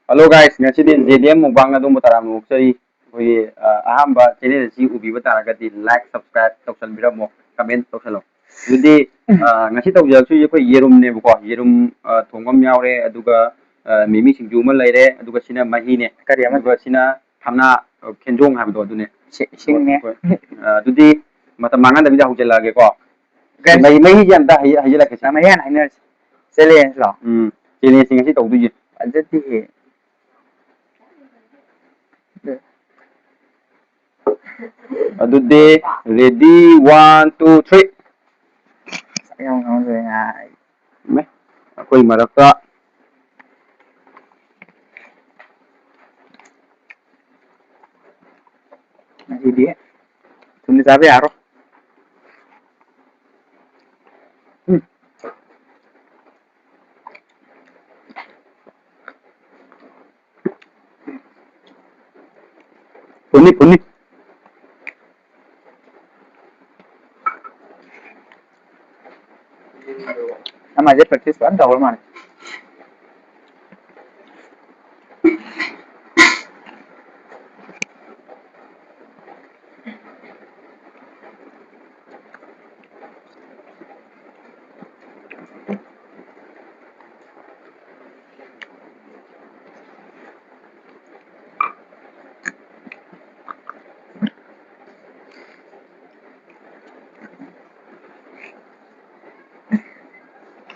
Hello guys, ngasi din JDM mukbang na dumbo tara mo sorry we ahamba channel si ubi bata agati like subscribe toksan biramo comment toksalo dudi ngasi tawjak su yekoi yerum ne ko yerum thongam yaure aduga mimi singju ma laire aduga sina mahi ne kari aduga sina hamna khenjong habdo adune sing ne dudi mata mangan da bija hujela ge ko mahi jam da hayela ke sama yan hainer selen lo channel sing ngasi tawdu ji ajati Adude ready 1 2 3 yang ngomong rồi ngài me akoi marakta nasi dia tulis apa ya roh puni nama aja praktis kan tahu mana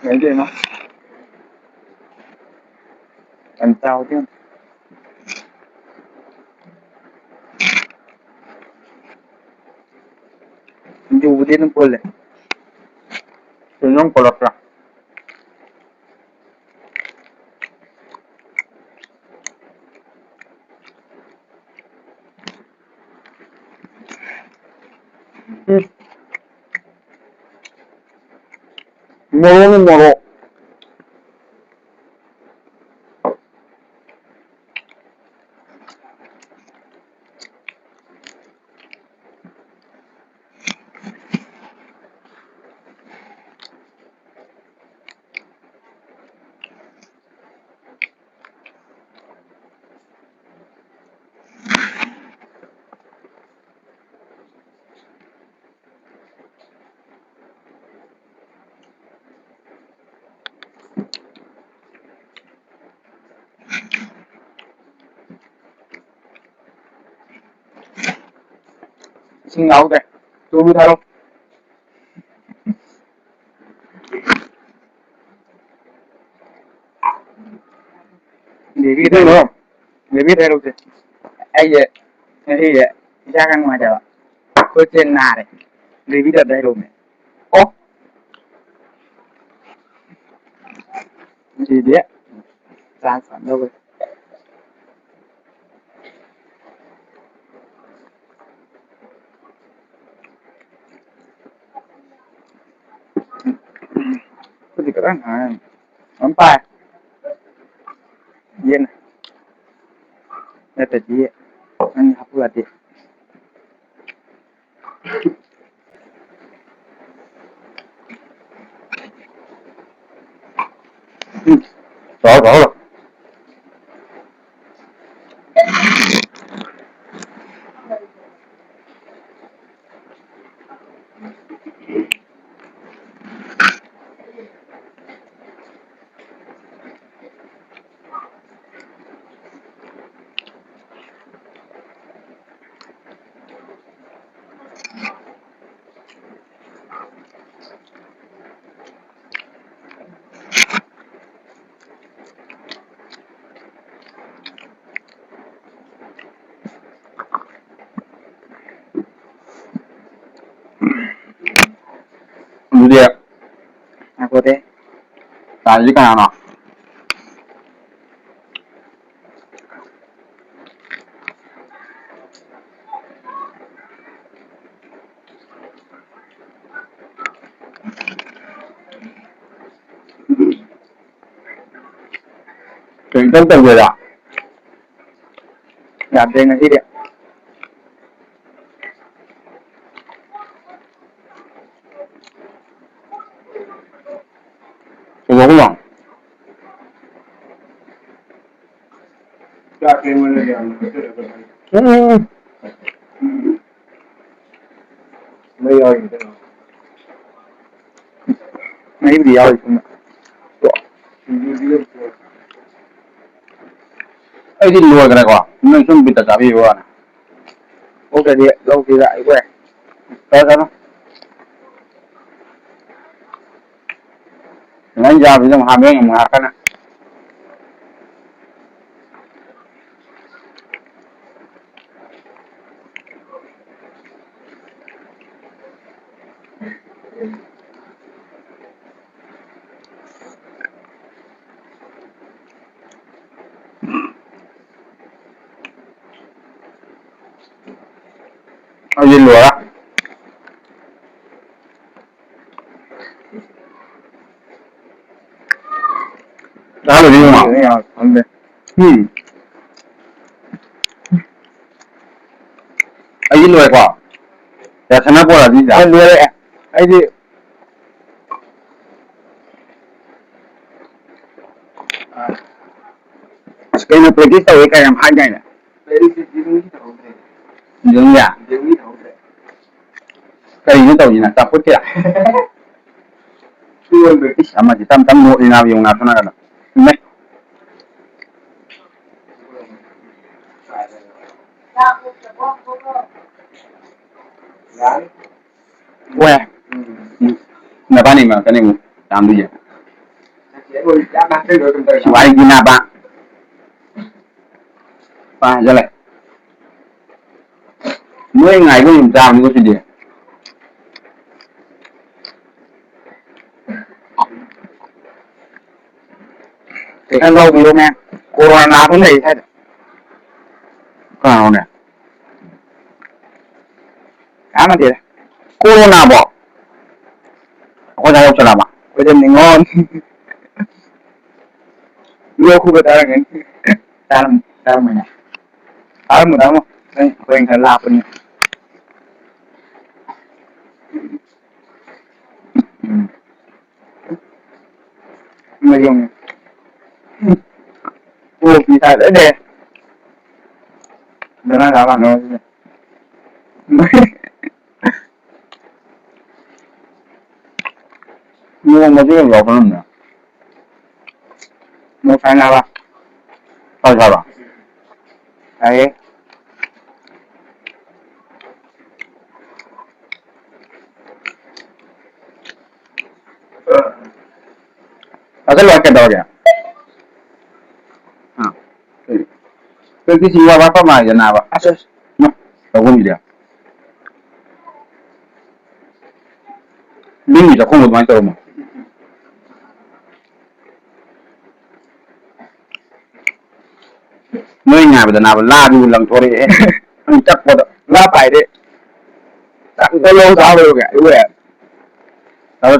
mấy chuyện nó ăn tao chứ dù đi nó quên lại senong kolakra moro xin ngấu kìa tôi đi theo để biết theo không để biết theo đâu chứ ai vậy ai vậy ra ăn ngoài chờ tôi trên nà này để biết được đây luôn này ô gì đấy ra sản đâu rồi cái gì đó hả mắm pa yên này là gì anh học là gì rõ rồi Dia aku teh tadi kan ano Kaitan tergera nggak ada yang sih dia coba ulang 没有一个，没必要的，အဲ့ဒီလိုကြကွာမင်းဆုံးပြီးတစားပြေရောနာ 我感觉老给他一块， ပဲစားနော်ငန်းကြပြီးတော့ဟာမင်းငါခဏเอาเย็นหลัวละဒါလိုပြောမှာ 没有，好的， အရင်လွယ်ကွာဒါဆန္ဒပေါ်လာပြီးသား 哎，对嘞，哎的，စကိန်းပရက်တစ်တော့ကံဖိုင်တိုင်းလားညညကဲရတော့ညနာတပ်ဖို့ကြသူ့ဘယ်ကိစ္စမှတမ်းမိုးအင်းအယုံနာဆနာကလားမဲ喂，နဘာနေမှာကနေမတမ်းပြီးရရှိဝိုင်းဒီနာပါရလေမွေးငိုင်ကိုကြားလို့ရှိတယ် anh đâu bị nè, corona cũng này hết, ကောင်းတယ် cá mà thiệt, ကိုရိုနာပေါ့ဟောရောက်ချလာပါ bây giờ mình ngon, yêu khu vực đó là cái, ta làm này, một đó không, đây, quen thật lạ bên này, mà dùng, ô, vì sao đấy nè, để nó làm nó, မျိုးမကြည့်ရောဘယ်လိုလဲ một phải nào à, တောက်ကြပါ đấy, အဲ့ဒါလောကတော့ကြဟာဒီစီဝါဘာဖမာရနာပါ à, sao, နော်တော့ဝင်ပြီလေမင်းကြီးတော့ခုံးမိုင်းတော့မှာမင်းညာဗဒနာလာဘူးလမ်ထော်ရဲတက်ပေါ်တော့ lá phải đấy, tặng cái lô sao được kìa, đúng rồi, တော့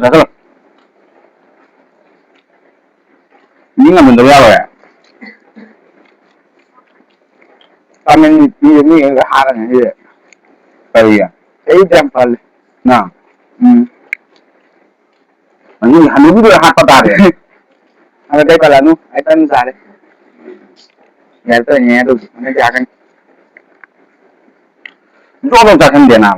မင်းကမလို့ရတော့ ta mình như cái hai cái này vậy, ပဲရ ấy đem phần, နော်မင်းဟာလူတွေဟာပတ်တာတယ် ở đây là nó, ấy tân ra đấy, nhà tôi nhà tôi nó ra cái, တော့တော့တက်တယ်နာ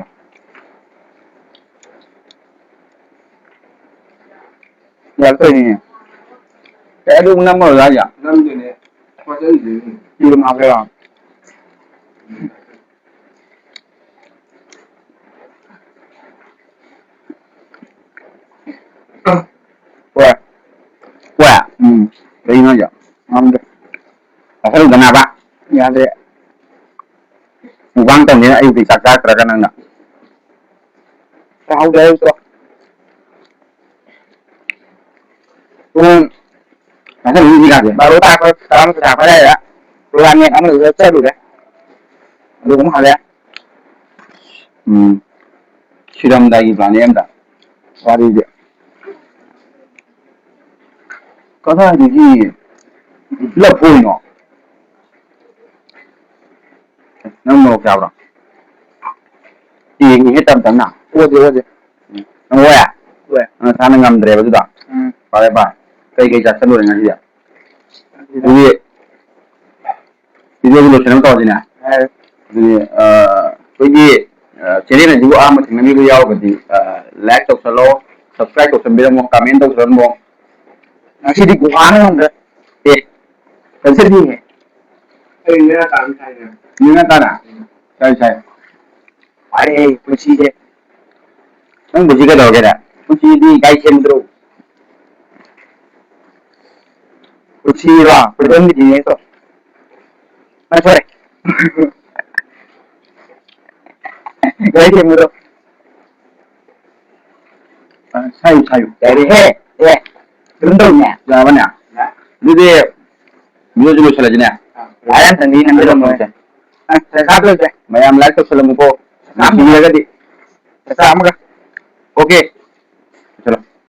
nhà tôi nhà, တဲ့လူနမောလာကြ đi làm học cái đó, Quẹ. Quẹ. Đây nó giờ. không được, Cái lúc nào ba? nhà đây, Quang tổng như thì sạc ra cái năng nè. sao đây tôi, Cái gì ra vậy? bà đối ta có sao nó phải đây đó, tôi ăn nghe nó được chơi được đấy, được cũng hỏi đấy, Siram dagi plan em da. qua đi được, Có thôi thì gì? Lập hồi nó. Nó ngộ sao rồi? Thì hết tâm nào? qua đi, Nó quẹ à? quẹ, Nó sao nó ngầm đẹp chứ đó? Bà đây bà. Cây cây chặt sân rồi ngay gì ạ? Vì video ကိုကျွန်တော်တောက်နေတာဒီကိုကြီး channel နဲ့ဒီကိုအားမတင်မီကိုရောက်ကြဒီ like တော့ follow subscribe တော့ပြီးတော့ comment တော့ရမော အခုဒီကိုအားနေအောင်တဲ့ဆက်စစ်ပြီးအဲ့ဒီနေတာတိုင်းဆိုင်နေ 你那干哪？ใช่ใช่ အဲ့ဒီကိုချီတဲ့ นั่นบุจิกะดอกแกน่ะบุจิดีไกเชมตรุ ကိုချီပါဘယ်လိုမြင်နေတော့မဆွဲဂိုင်းတယ်မလို့ ใช่ใช่ တယ်ဟဲ့ဘယ်တော့ညာ จ้าบะเนี่ยဒီမျိုးမျိုးဆက်လာကြနေ လာရတဲ့နေနေတော့မဟုတ်ဆက်ကားလို့ဆက် မယမ်လိုက်တော့ဆလမကိုနာမီရကဒီ ဆက်အမက โอเคचलो